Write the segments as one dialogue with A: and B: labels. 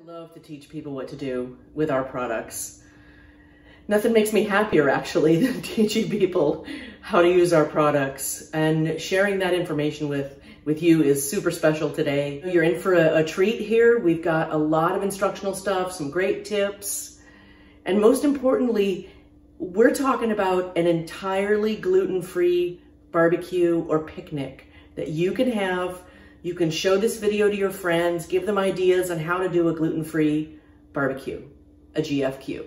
A: love to teach people what to do with our products. Nothing makes me happier actually than teaching people how to use our products, and sharing that information with you is super special today. You're in for a treat here. We've got a lot of instructional stuff, some great tips, and most importantly, we're talking about an entirely gluten-free barbecue or picnic that you can have. You can show this video to your friends, give them ideas on how to do a gluten-free barbecue, a GFQ.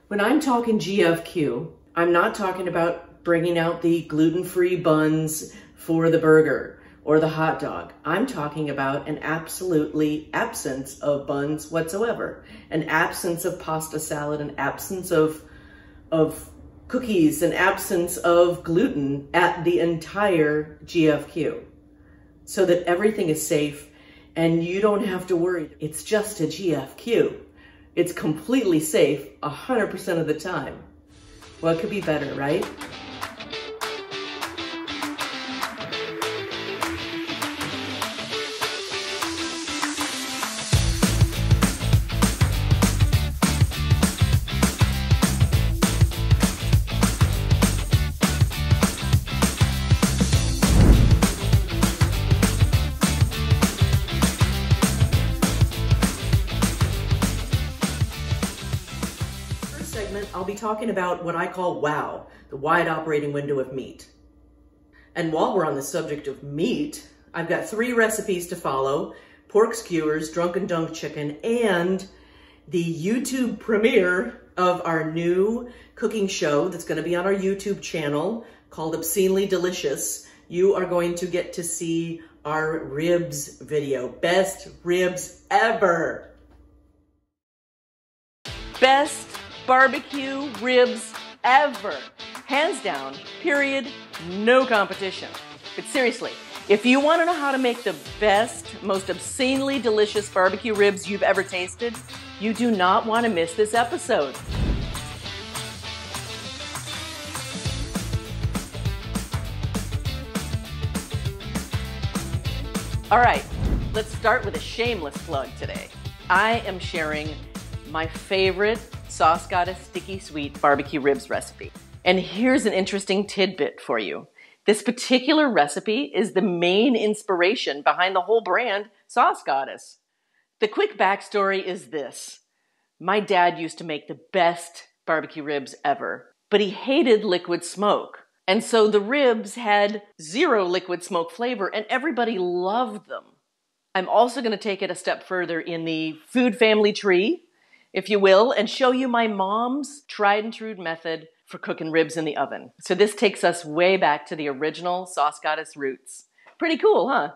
A: When I'm talking GFQ, I'm not talking about bringing out the gluten-free buns for the burger or the hot dog. I'm talking about an absolutely absence of buns whatsoever, an absence of pasta salad, an absence of cookies, an absence of gluten at the entire GFQ, so that everything is safe and you don't have to worry. It's just a GFQ. It's completely safe 100% of the time. What could be better, right? I'll be talking about what I call WOW, the wide operating window of meat. And while we're on the subject of meat, I've got 3 recipes to follow: pork skewers, drunken dunk chicken, and the YouTube premiere of our new cooking show that's going to be on our YouTube channel called Obscenely Delicious. You are going to get to see our ribs video. Best ribs ever.
B: Best barbecue ribs ever. Hands down, period, no competition. But seriously, if you want to know how to make the best, most obscenely delicious barbecue ribs you've ever tasted, you do not want to miss this episode. All right, let's start with a shameless plug today. I am sharing my favorite Sauce Goddess Sticky Sweet barbecue ribs recipe. And here's an interesting tidbit for you. This particular recipe is the main inspiration behind the whole brand, Sauce Goddess. The quick backstory is this. My dad used to make the best barbecue ribs ever, but he hated liquid smoke. And so the ribs had 0 liquid smoke flavor, and everybody loved them. I'm also going to take it a step further in the food family tree, if you will, and show you my mom's tried and true method for cooking ribs in the oven. So this takes us way back to the original Sauce Goddess roots. Pretty cool, huh?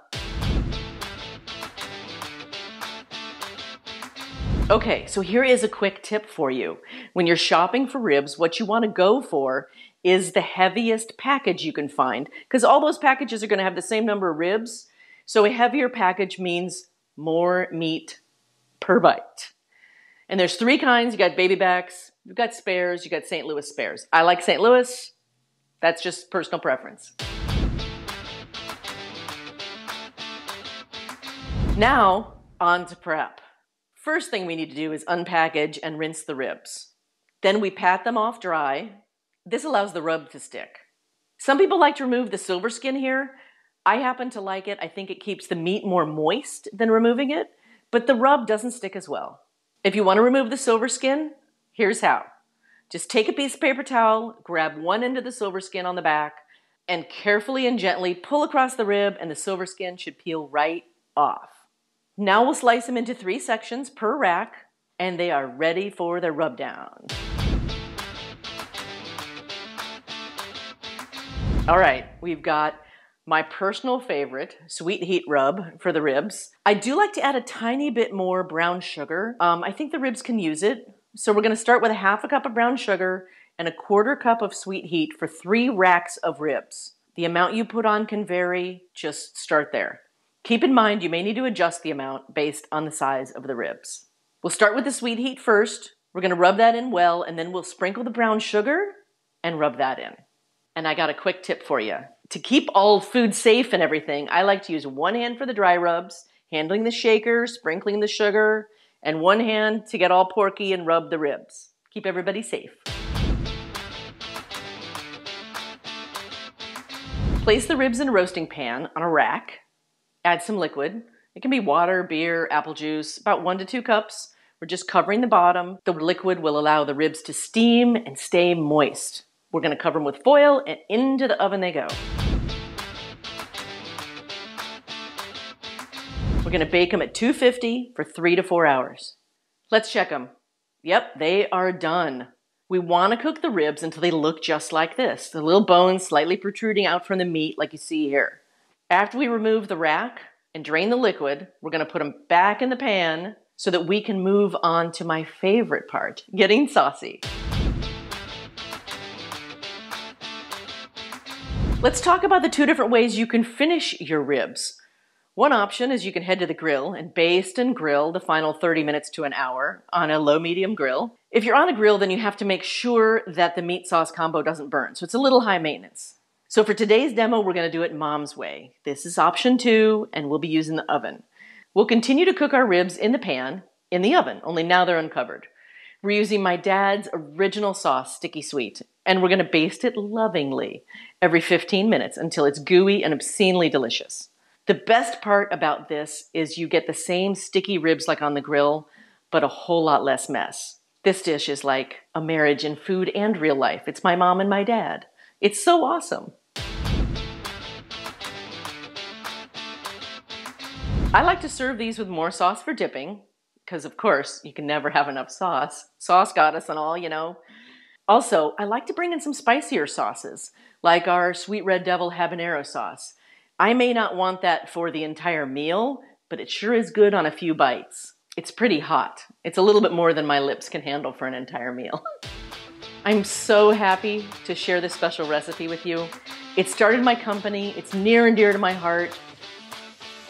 B: Okay, so here is a quick tip for you. When you're shopping for ribs, what you want to go for is the heaviest package you can find, because all those packages are going to have the same number of ribs. So a heavier package means more meat per bite. And there's 3 kinds. You got baby backs, you've got spares, you got St. Louis spares. I like St. Louis. That's just personal preference. Now, on to prep. First thing we need to do is unpackage and rinse the ribs. Then we pat them off dry. This allows the rub to stick. Some people like to remove the silver skin here. I happen to like it. I think it keeps the meat more moist than removing it, but the rub doesn't stick as well. If you want to remove the silver skin, here's how. Just take a piece of paper towel, grab one end of the silver skin on the back, and carefully and gently pull across the rib, and the silver skin should peel right off. Now we'll slice them into 3 sections per rack, and they are ready for the rub down. All right, we've got my personal favorite, sweet heat rub for the ribs. I do like to add a tiny bit more brown sugar. I think the ribs can use it. So we're gonna start with a 1/2 cup of brown sugar and a 1/4 cup of sweet heat for 3 racks of ribs. The amount you put on can vary, just start there. Keep in mind, you may need to adjust the amount based on the size of the ribs. We'll start with the sweet heat first. We're gonna rub that in well, and then we'll sprinkle the brown sugar and rub that in. And I got a quick tip for you. To keep all food safe and everything, I like to use one hand for the dry rubs, handling the shaker, sprinkling the sugar, and one hand to get all porky and rub the ribs. Keep everybody safe. Place the ribs in a roasting pan on a rack. Add some liquid. It can be water, beer, apple juice, about 1 to 2 cups. We're just covering the bottom. The liquid will allow the ribs to steam and stay moist. We're going to cover them with foil and into the oven they go. We're going to bake them at 250 for 3 to 4 hours. Let's check them. Yep, they are done. We want to cook the ribs until they look just like this. The little bones slightly protruding out from the meat like you see here. After we remove the rack and drain the liquid, we're going to put them back in the pan so that we can move on to my favorite part, getting saucy. Let's talk about the 2 different ways you can finish your ribs. One option is you can head to the grill and baste and grill the final 30 minutes to an hour on a low-medium grill. If you're on a grill, then you have to make sure that the meat sauce combo doesn't burn, so it's a little high maintenance. So for today's demo, we're going to do it Mom's way. This is option 2, and we'll be using the oven. We'll continue to cook our ribs in the pan, in the oven, only now they're uncovered. We're using my dad's original sauce, Sticky Sweet, and we're going to baste it lovingly every 15 minutes until it's gooey and obscenely delicious. The best part about this is you get the same sticky ribs like on the grill, but a whole lot less mess. This dish is like a marriage in food and real life. It's my mom and my dad. It's so awesome. I like to serve these with more sauce for dipping, because of course you can never have enough sauce. Sauce goddess and all, you know. Also, I like to bring in some spicier sauces, like our Sweet Red Devil habanero sauce. I may not want that for the entire meal, but it sure is good on a few bites. It's pretty hot. It's a little bit more than my lips can handle for an entire meal. I'm so happy to share this special recipe with you. It started my company. It's near and dear to my heart.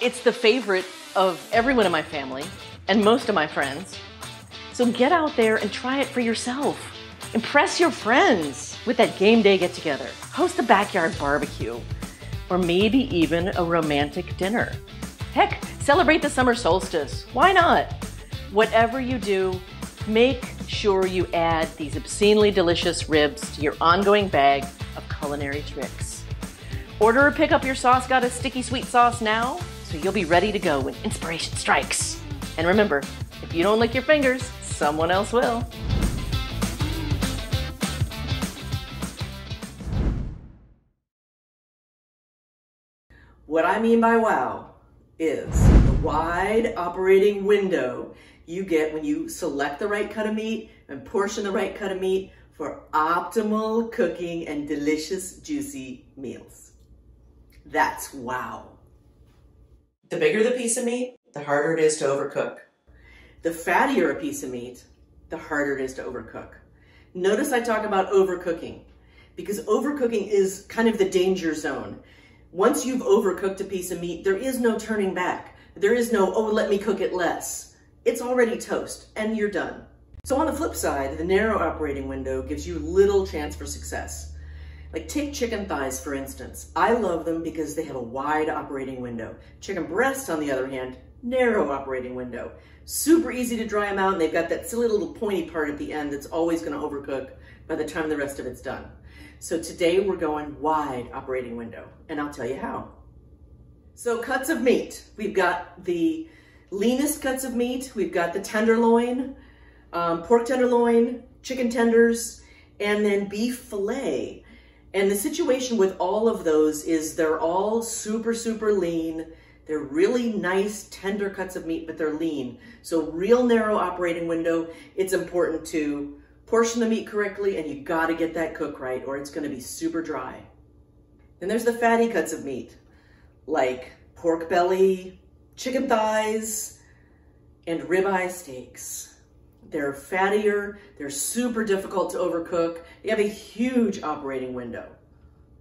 B: It's the favorite of everyone in my family and most of my friends. So get out there and try it for yourself. Impress your friends with that game day get-together. Host a backyard barbecue. Or maybe even a romantic dinner. Heck, celebrate the summer solstice. Why not? Whatever you do, make sure you add these obscenely delicious ribs to your ongoing bag of culinary tricks. Order or pick up your Sauce Goddess Sticky Sweet sauce now, so you'll be ready to go when inspiration strikes. And remember, if you don't lick your fingers, someone else will.
A: What I mean by wow is the wide operating window you get when you select the right cut of meat and portion the right cut of meat for optimal cooking and delicious, juicy meals. That's wow. The bigger the piece of meat, the harder it is to overcook. The fattier a piece of meat, the harder it is to overcook. Notice I talk about overcooking because overcooking is kind of the danger zone. Once you've overcooked a piece of meat, there is no turning back. There is no, oh, let me cook it less. It's already toast and you're done. So on the flip side, the narrow operating window gives you little chance for success. Like take chicken thighs, for instance. I love them because they have a wide operating window. Chicken breasts, on the other hand, narrow operating window. Super easy to dry them out, and they've got that silly little pointy part at the end that's always gonna overcook by the time the rest of it's done. So today we're going wide operating window, and I'll tell you how. So cuts of meat. We've got the leanest cuts of meat. We've got the tenderloin, pork tenderloin, chicken tenders, and then beef fillet. And the situation with all of those is they're all super, super lean. They're really nice, tender cuts of meat, but they're lean. So real narrow operating window. It's important to portion the meat correctly, and you gotta get that cook right or it's gonna be super dry. Then there's the fatty cuts of meat, like pork belly, chicken thighs, and ribeye steaks. They're fattier, they're super difficult to overcook, they have a huge operating window,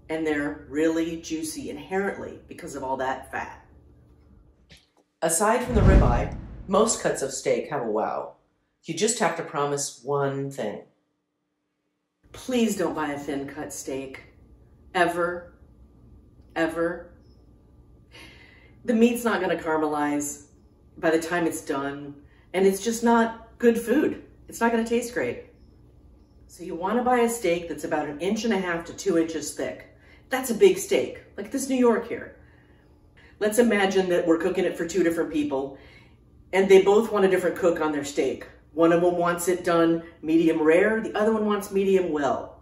A: and they're really juicy inherently because of all that fat. Aside from the ribeye, most cuts of steak have a wow. You just have to promise one thing. Please don't buy a thin cut steak. Ever. Ever. The meat's not gonna caramelize by the time it's done. and it's just not good food. It's not gonna taste great. So you wanna buy a steak that's about 1.5 inches to 2 inches thick. That's a big steak, like this New York here. Let's imagine that we're cooking it for 2 different people and they both want a different cook on their steak. One of them wants it done medium rare, the other one wants medium well.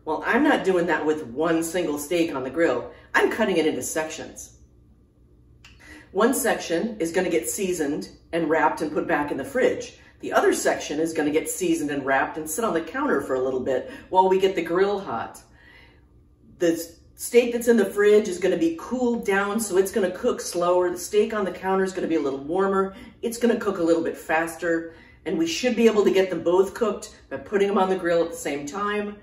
A: Well, I'm not doing that with one single steak on the grill. I'm cutting it into sections. One section is gonna get seasoned and wrapped and put back in the fridge. The other section is gonna get seasoned and wrapped and sit on the counter for a little bit while we get the grill hot. The steak that's in the fridge is gonna be cooled down, so it's gonna cook slower. The steak on the counter is gonna be a little warmer. It's gonna cook a little bit faster, and we should be able to get them both cooked by putting them on the grill at the same time.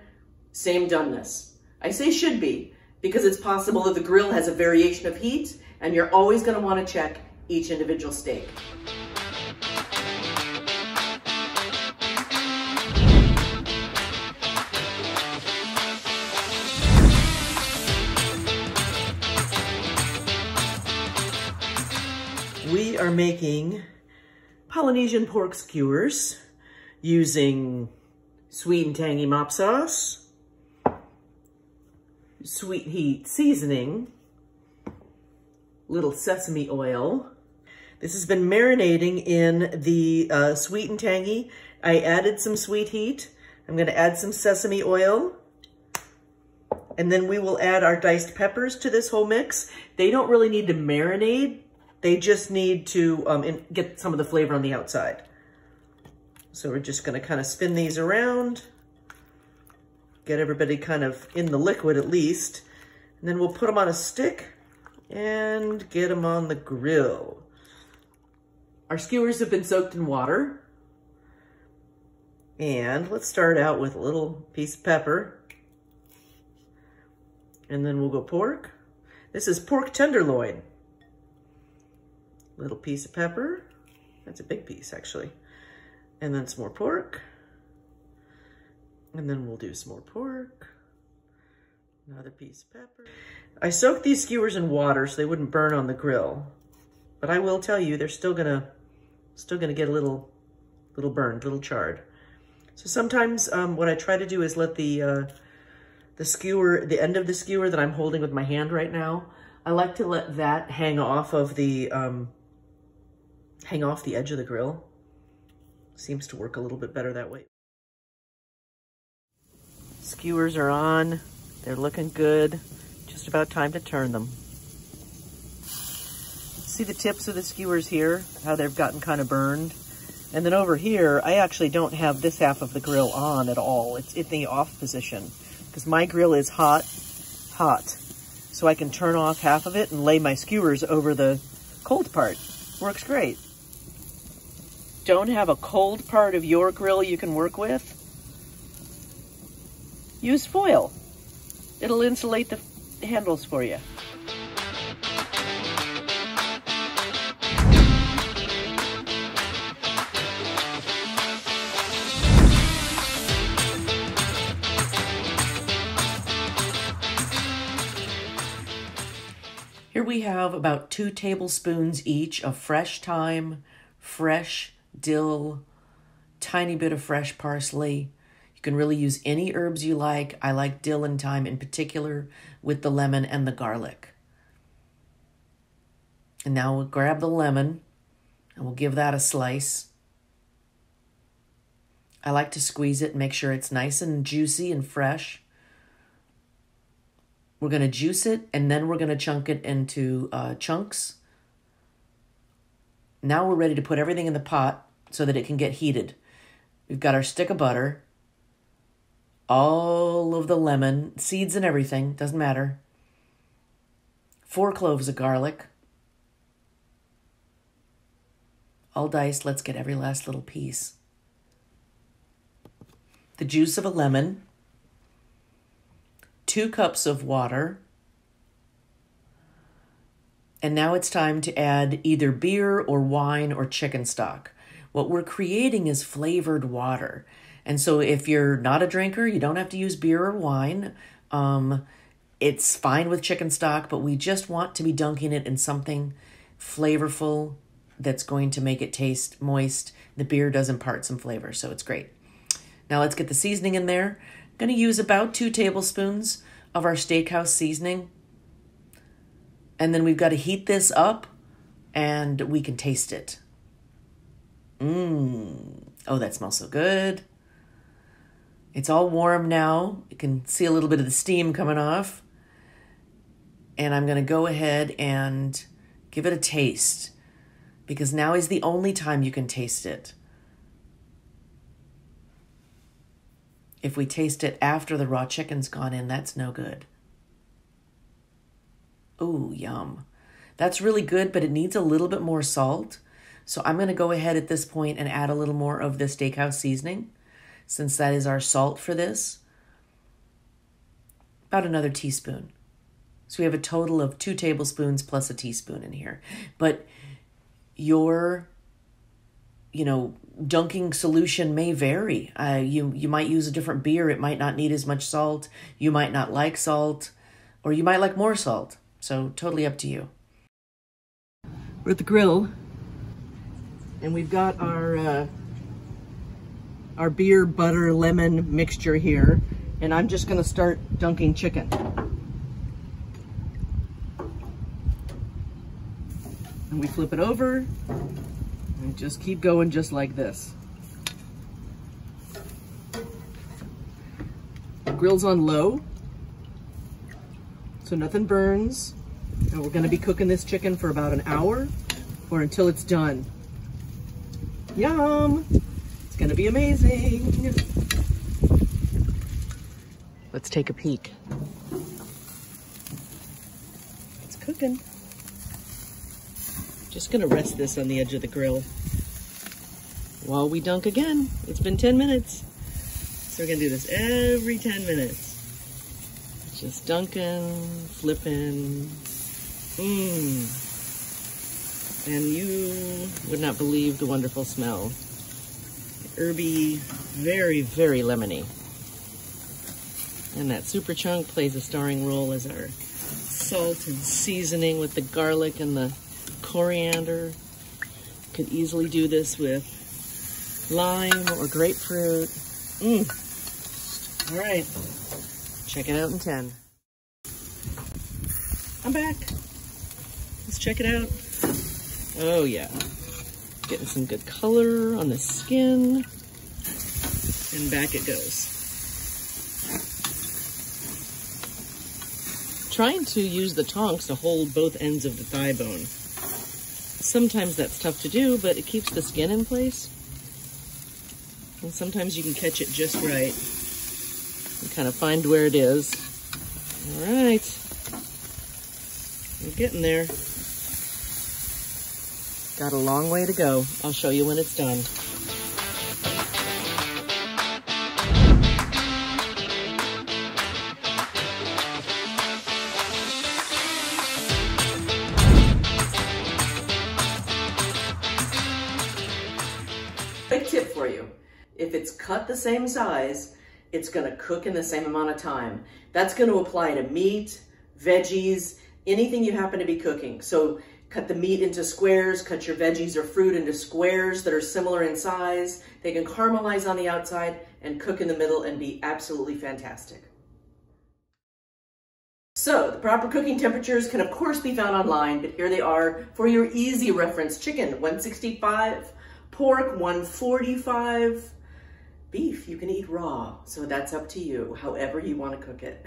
A: Same doneness. I say should be, because it's possible that the grill has a variation of heat, and you're always gonna wanna check each individual steak. We are making Polynesian pork skewers using sweet and tangy mop sauce, sweet heat seasoning, little sesame oil. This has been marinating in the sweet and tangy. I added some sweet heat. I'm gonna add some sesame oil, and then we will add our diced peppers to this whole mix. They don't really need to marinate. They just need to get some of the flavor on the outside. So we're just gonna kind of spin these around, get everybody kind of in the liquid at least, and then we'll put them on a stick and get them on the grill. Our skewers have been soaked in water. And let's start out with a little piece of pepper. And then we'll go pork. This is pork tenderloin. Little piece of pepper. That's a big piece, actually. And then some more pork. And then we'll do some more pork. Another piece of pepper. I soaked these skewers in water so they wouldn't burn on the grill. But I will tell you, they're still gonna get a little burned, a little charred. So sometimes what I try to do is let the skewer, the end of the skewer that I'm holding with my hand right now, I like to let that hang off the edge of the grill. Seems to work a little bit better that way. Skewers are on. They're looking good. Just about time to turn them. See the tips of the skewers here, how they've gotten kind of burned. And then over here, I actually don't have this half of the grill on at all. It's in the off position because my grill is hot. So I can turn off half of it and lay my skewers over the cold part. Works great. Don't have a cold part of your grill you can work with? Use foil. It'll insulate the handles for you. Here we have about 2 tablespoons each of fresh thyme, fresh dill, tiny bit of fresh parsley. You can really use any herbs you like. I like dill and thyme in particular with the lemon and the garlic. And now we'll grab the lemon and we'll give that a slice. I like to squeeze it and make sure it's nice and juicy and fresh. We're going to juice it and then we're going to chunk it into chunks. Now we're ready to put everything in the pot so that it can get heated. We've got our stick of butter, all of the lemon, seeds and everything, doesn't matter. 4 cloves of garlic, all diced. Let's get every last little piece. The juice of a lemon, 2 cups of water, and now it's time to add either beer or wine or chicken stock. What we're creating is flavored water. And so if you're not a drinker, you don't have to use beer or wine. It's fine with chicken stock, but we just want to be dunking it in something flavorful that's going to make it taste moist, The beer does impart some flavor, so it's great. Now let's get the seasoning in there. I'm going to use about 2 tablespoons of our steakhouse seasoning. And then we've got to heat this up and we can taste it. Oh, that smells so good. It's all warm now. You can see a little bit of the steam coming off. And I'm going to go ahead and give it a taste, because now is the only time you can taste it. If we taste it after the raw chicken's gone in, that's no good. Ooh, yum. That's really good, but it needs a little bit more salt. So I'm going to go ahead at this point and add a little more of the steakhouse seasoning, since that is our salt for this. About another teaspoon. So we have a total of 2 tablespoons plus a teaspoon in here. But your, dunking solution may vary. You might use a different beer. It might not need as much salt. You might not like salt, or you might like more salt. So totally up to you. We're at the grill, and we've got our beer, butter, lemon mixture here. And I'm just going to start dunking chicken. And we flip it over and just keep going just like this. The grill's on low, so nothing burns. And we're gonna be cooking this chicken for about an hour or until it's done. Yum! It's gonna be amazing. Let's take a peek. It's cooking. Just gonna rest this on the edge of the grill while we dunk again. It's been 10 minutes. So we're gonna do this every 10 minutes. Just dunking, flipping. And you would not believe the wonderful smell. Herby, very, very lemony. And that super chunk plays a starring role as our salt and seasoning with the garlic and the coriander. Could easily do this with lime or grapefruit. All right, check it out in 10. I'm back. Let's check it out. Oh yeah, getting some good color on the skin, and back it goes. Trying to use the tongs to hold both ends of the thigh bone. Sometimes that's tough to do, but it keeps the skin in place. And sometimes you can catch it just right and kind of find where it is. All right, we're getting there. Got a long way to go. I'll show you when it's done. Quick tip for you. If it's cut the same size, it's gonna cook in the same amount of time. That's gonna apply to meat, veggies, anything you happen to be cooking. So cut the meat into squares, cut your veggies or fruit into squares that are similar in size. They can caramelize on the outside and cook in the middle and be absolutely fantastic. So the proper cooking temperatures can of course be found online, but here they are for your easy reference. Chicken, 165. Pork, 145. Beef, you can eat raw, so that's up to you, however you want to cook it.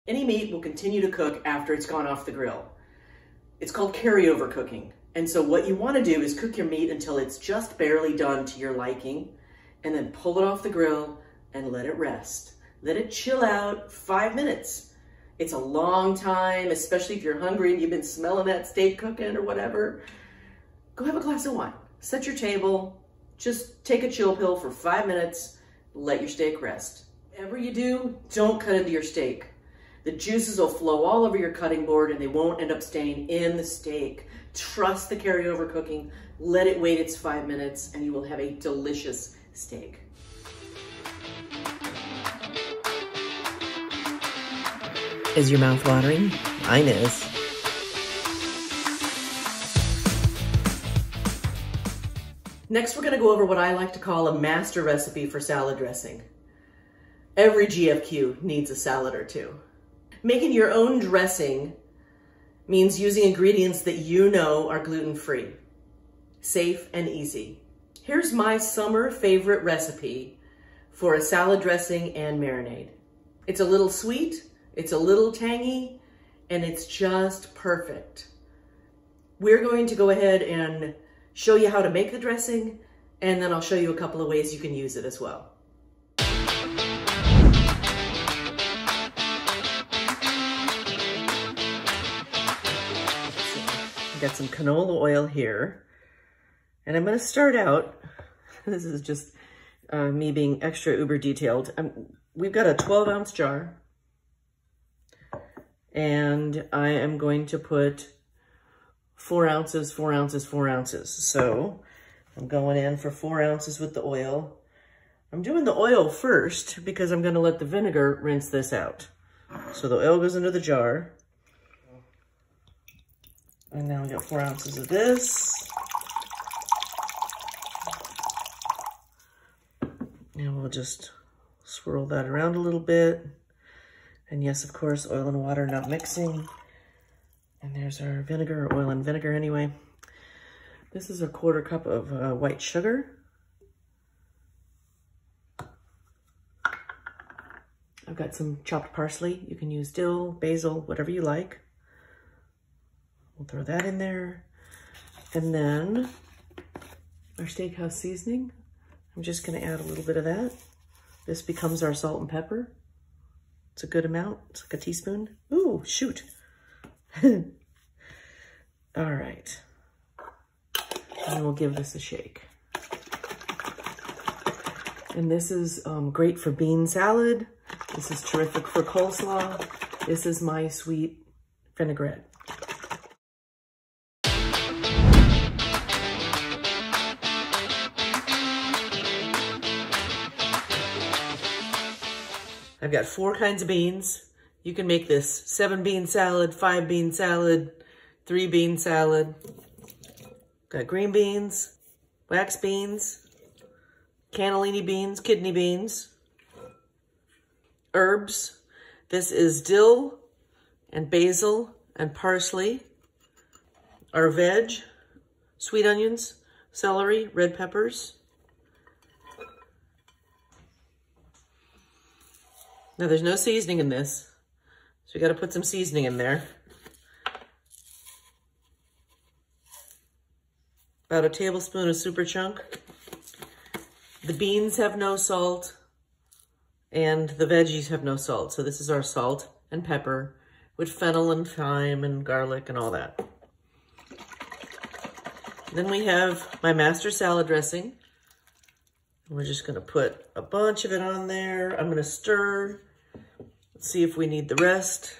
A: Any meat will continue to cook after it's gone off the grill. It's called carryover cooking. And so what you want to do is cook your meat until it's just barely done to your liking, and then pull it off the grill and let it rest. Let it chill out 5 minutes. It's a long time, especially if you're hungry and you've been smelling that steak cooking or whatever. Go have a glass of wine, set your table, just take a chill pill for 5 minutes, let your steak rest. Whatever you do, don't cut into your steak. The juices will flow all over your cutting board and they won't end up staying in the steak. Trust the carryover cooking, let it wait its 5 minutes, and you will have a delicious steak. Is your mouth watering? Mine is. Next, we're gonna go over what I like to call a master recipe for salad dressing. Every GFQ needs a salad or two. Making your own dressing means using ingredients that you know are gluten-free, safe and easy. Here's my summer favorite recipe for a salad dressing and marinade. It's a little sweet, it's a little tangy, and it's just perfect. We're going to go ahead and show you how to make the dressing, and then I'll show you a couple of ways you can use it as well. I've got some canola oil here, and I'm going to start out, this is just me being extra uber detailed. We've got a 12-ounce jar, and I am going to put 4 ounces, 4 ounces, 4 ounces. So I'm going in for 4 ounces with the oil. I'm doing the oil first because I'm going to let the vinegar rinse this out. So the oil goes into the jar. And now we got 4 ounces of this. And we'll just swirl that around a little bit. And yes, of course, oil and water not mixing. And there's our vinegar, or oil and vinegar anyway. This is a 1/4 cup of white sugar. I've got some chopped parsley. You can use dill, basil, whatever you like. We'll throw that in there. And then our steakhouse seasoning. I'm just gonna add a little bit of that. This becomes our salt and pepper. It's a good amount, it's like a teaspoon. Ooh, shoot. All right, and we'll give this a shake. And this is great for bean salad. This is terrific for coleslaw. This is my sweet vinaigrette. I've got 4 kinds of beans. You can make this 7-bean salad, 5-bean salad, 3-bean salad. Got green beans, wax beans, cannellini beans, kidney beans, herbs. This is dill and basil and parsley. Our veg, sweet onions, celery, red peppers. Now there's no seasoning in this, so you gotta put some seasoning in there. About a tablespoon of super chunk. The beans have no salt, and the veggies have no salt. So this is our salt and pepper with fennel and thyme and garlic and all that. Then we have my master salad dressing. We're just gonna put a bunch of it on there. I'm gonna stir. Let's see if we need the rest.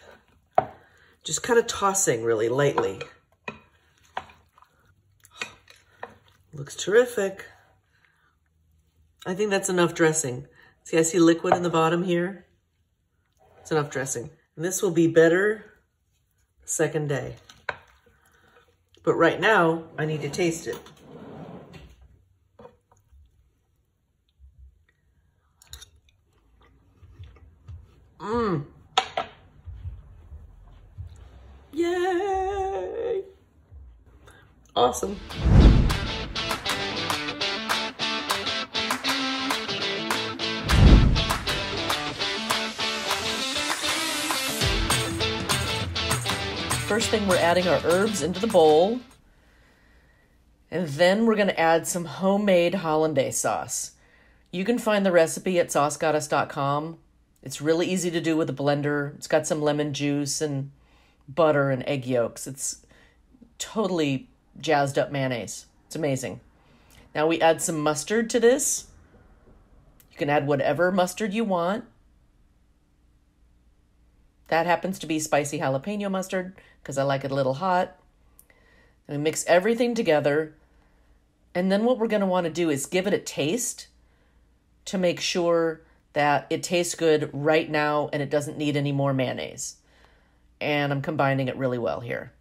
A: Just kind of tossing really lightly. Looks terrific. I think that's enough dressing. See, I see liquid in the bottom here. It's enough dressing. And this will be better the second day. But right now, I need to taste it. Mmm. Yay! Awesome. First thing, we're adding our herbs into the bowl. And then we're gonna add some homemade hollandaise sauce. You can find the recipe at saucegoddess.com. It's really easy to do with a blender. It's got some lemon juice and butter and egg yolks. It's totally jazzed up mayonnaise. It's amazing. Now we add some mustard to this. You can add whatever mustard you want. That happens to be spicy jalapeno mustard because I like it a little hot. And we mix everything together. And then what we're going to want to do is give it a taste to make sure that it tastes good right now and it doesn't need any more mayonnaise. And I'm combining it really well here.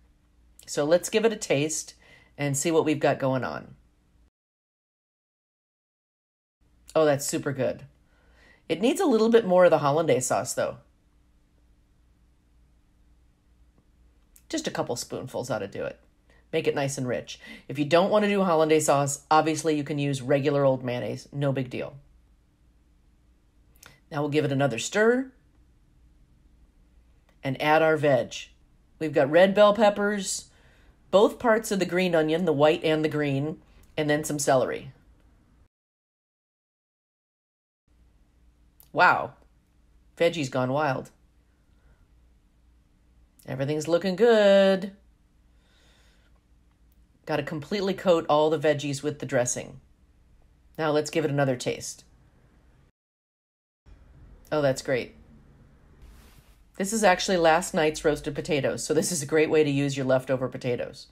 A: So let's give it a taste and see what we've got going on. Oh, that's super good. It needs a little bit more of the hollandaise sauce, though. Just a couple spoonfuls ought to do it. Make it nice and rich. If you don't want to do hollandaise sauce, obviously you can use regular old mayonnaise. No big deal. Now we'll give it another stir and add our veg. We've got red bell peppers, both parts of the green onion, the white and the green, and then some celery. Wow, veggie's gone wild. Everything's looking good. Got to completely coat all the veggies with the dressing. Now let's give it another taste. Oh, that's great. This is actually last night's roasted potatoes, so this is a great way to use your leftover potatoes.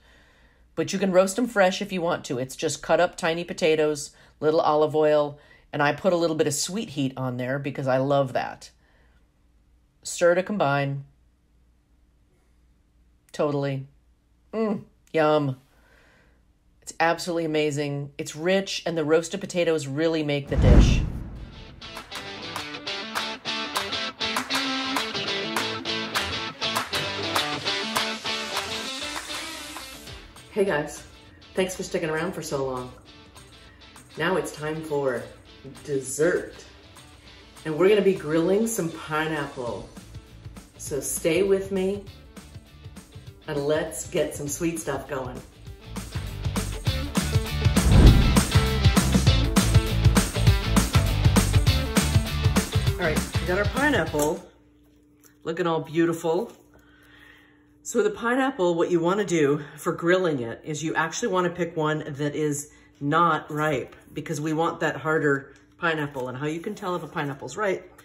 A: But you can roast them fresh if you want to. It's just cut up tiny potatoes, little olive oil, and I put a little bit of sweet heat on there because I love that. Stir to combine. Totally. Yum. It's absolutely amazing. It's rich, and the roasted potatoes really make the dish. Hey guys, thanks for sticking around for so long. Now it's time for dessert. And we're gonna be grilling some pineapple. So stay with me and let's get some sweet stuff going. All right, we got our pineapple looking all beautiful. So the pineapple, what you want to do for grilling it is you actually want to pick one that is not ripe because we want that harder pineapple. And how you can tell if a pineapple's ripe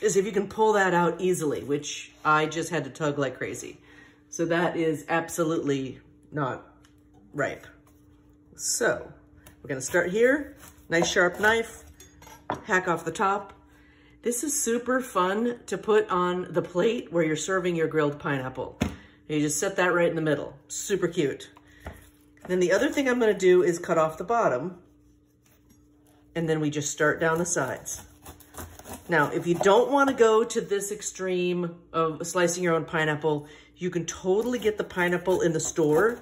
A: is if you can pull that out easily, which I just had to tug like crazy. So that is absolutely not ripe. So we're going to start here. Nice sharp knife, hack off the top. This is super fun to put on the plate where you're serving your grilled pineapple. You just set that right in the middle. Super cute. Then the other thing I'm gonna do is cut off the bottom, and then we just start down the sides. Now, if you don't wanna go to this extreme of slicing your own pineapple, you can totally get the pineapple in the store.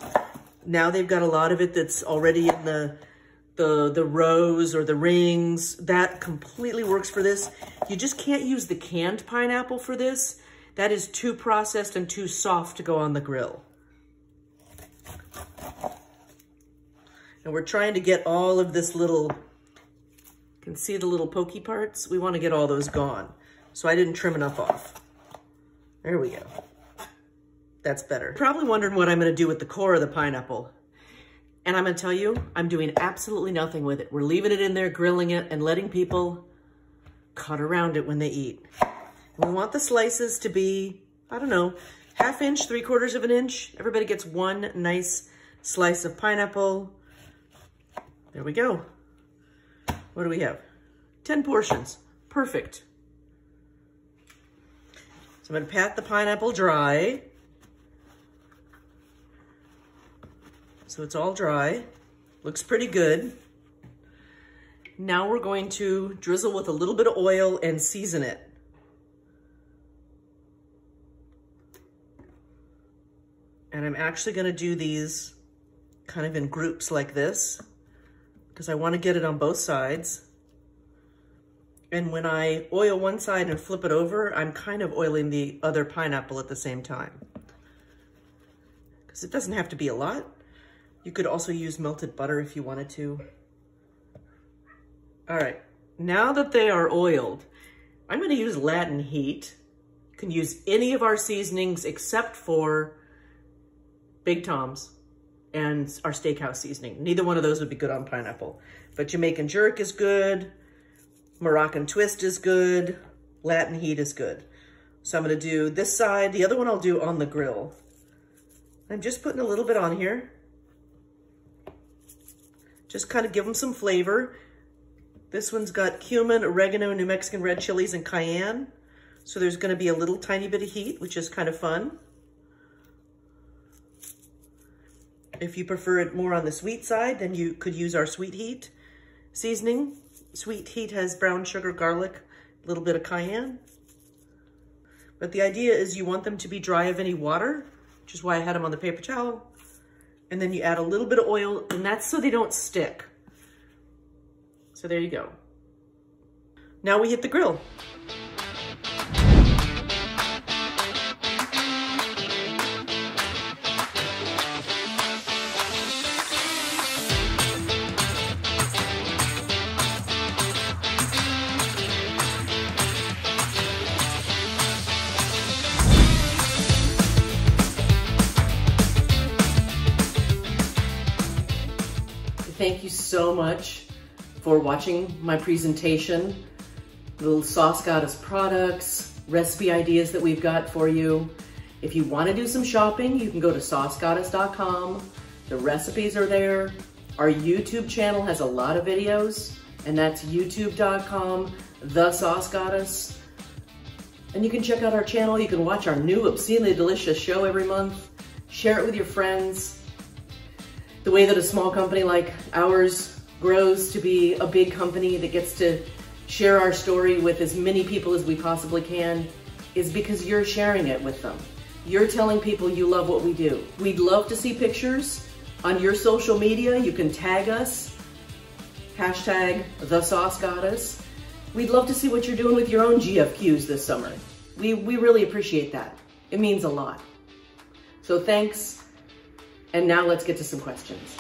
A: Now they've got a lot of it that's already in the rows or the rings. That completely works for this. You just can't use the canned pineapple for this. That is too processed and too soft to go on the grill. And we're trying to get all of this little, you can see the little pokey parts? We want to get all those gone. So I didn't trim enough off. There we go. That's better. You're probably wondering what I'm going to do with the core of the pineapple. And I'm going to tell you, I'm doing absolutely nothing with it. We're leaving it in there, grilling it, and letting people cut around it when they eat. We want the slices to be, I don't know, 1/2 inch, 3/4 of an inch. Everybody gets one nice slice of pineapple. There we go. What do we have? 10 portions. Perfect. So I'm gonna pat the pineapple dry. So it's all dry. Looks pretty good. Now we're going to drizzle with a little bit of oil and season it. And I'm actually gonna do these kind of in groups like this because I wanna get it on both sides. And when I oil one side and flip it over, I'm kind of oiling the other pineapple at the same time. Because it doesn't have to be a lot. You could also use melted butter if you wanted to. All right, now that they are oiled, I'm gonna use Latin heat. You can use any of our seasonings except for Big Tom's and our steakhouse seasoning. Neither one of those would be good on pineapple. But Jamaican jerk is good. Moroccan twist is good. Latin heat is good. So I'm gonna do this side. The other one I'll do on the grill. I'm just putting a little bit on here. Just kind of give them some flavor. This one's got cumin, oregano, New Mexican red chilies, and cayenne. So there's gonna be a little tiny bit of heat, which is kind of fun. If you prefer it more on the sweet side, then you could use our sweet heat seasoning. Sweet Heat has brown sugar, garlic, a little bit of cayenne. But the idea is you want them to be dry of any water, which is why I had them on the paper towel. And then you add a little bit of oil, and that's so they don't stick. So there you go. Now we hit the grill. Thank you so much for watching my presentation, little Sauce Goddess products, recipe ideas that we've got for you. If you want to do some shopping, you can go to saucegoddess.com. The recipes are there. Our YouTube channel has a lot of videos, and that's youtube.com, The Sauce Goddess. And you can check out our channel. You can watch our new obscenely delicious show every month. Share it with your friends. The way that a small company like ours grows to be a big company that gets to share our story with as many people as we possibly can is because you're sharing it with them. You're telling people you love what we do. We'd love to see pictures on your social media. You can tag us, hashtag The Sauce Goddess. We'd love to see what you're doing with your own GFQs this summer. We really appreciate that. It means a lot. So thanks. And now let's get to some questions.